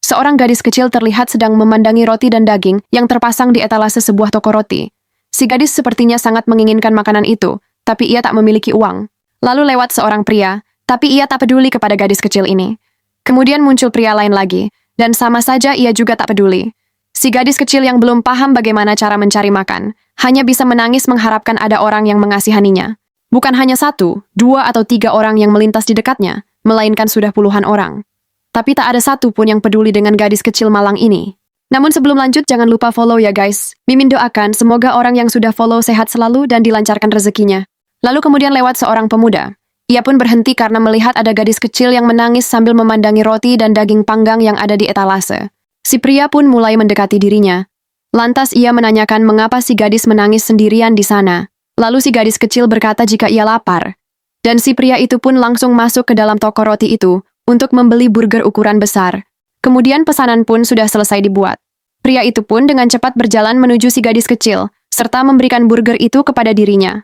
seorang gadis kecil terlihat sedang memandangi roti dan daging yang terpasang di etalase sebuah toko roti. Si gadis sepertinya sangat menginginkan makanan itu, tapi ia tak memiliki uang. Lalu lewat seorang pria, tapi ia tak peduli kepada gadis kecil ini. Kemudian muncul pria lain lagi, dan sama saja ia juga tak peduli. Si gadis kecil yang belum paham bagaimana cara mencari makan, hanya bisa menangis mengharapkan ada orang yang mengasihaninya. Bukan hanya 1, 2 atau 3 orang yang melintas di dekatnya, melainkan sudah puluhan orang. Tapi tak ada satu pun yang peduli dengan gadis kecil malang ini. Namun sebelum lanjut jangan lupa follow ya guys. Mimin doakan semoga orang yang sudah follow sehat selalu dan dilancarkan rezekinya. Lalu kemudian lewat seorang pemuda. Ia pun berhenti karena melihat ada gadis kecil yang menangis sambil memandangi roti dan daging panggang yang ada di etalase. Si pria pun mulai mendekati dirinya. Lantas ia menanyakan mengapa si gadis menangis sendirian di sana. Lalu si gadis kecil berkata jika ia lapar. Dan si pria itu pun langsung masuk ke dalam toko roti itu untuk membeli burger ukuran besar. Kemudian pesanan pun sudah selesai dibuat. Pria itu pun dengan cepat berjalan menuju si gadis kecil, serta memberikan burger itu kepada dirinya.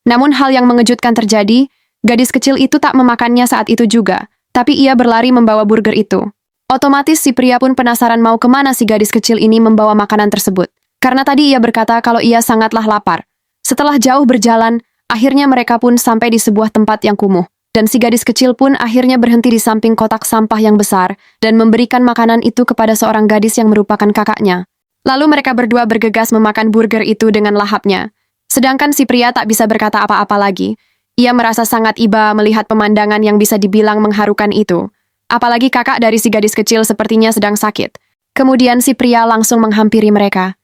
Namun hal yang mengejutkan terjadi, gadis kecil itu tak memakannya saat itu juga, tapi ia berlari membawa burger itu. Otomatis si pria pun penasaran mau kemana si gadis kecil ini membawa makanan tersebut. Karena tadi ia berkata kalau ia sangatlah lapar. Setelah jauh berjalan, akhirnya mereka pun sampai di sebuah tempat yang kumuh. Dan si gadis kecil pun akhirnya berhenti di samping kotak sampah yang besar dan memberikan makanan itu kepada seorang gadis yang merupakan kakaknya. Lalu mereka berdua bergegas memakan burger itu dengan lahapnya. Sedangkan si pria tak bisa berkata apa-apa lagi. Ia merasa sangat iba melihat pemandangan yang bisa dibilang mengharukan itu. Apalagi kakak dari si gadis kecil sepertinya sedang sakit. Kemudian si pria langsung menghampiri mereka.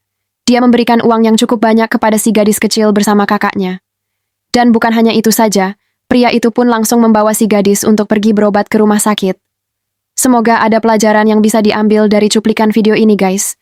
Dia memberikan uang yang cukup banyak kepada si gadis kecil bersama kakaknya. Dan bukan hanya itu saja, pria itu pun langsung membawa si gadis untuk pergi berobat ke rumah sakit. Semoga ada pelajaran yang bisa diambil dari cuplikan video ini guys.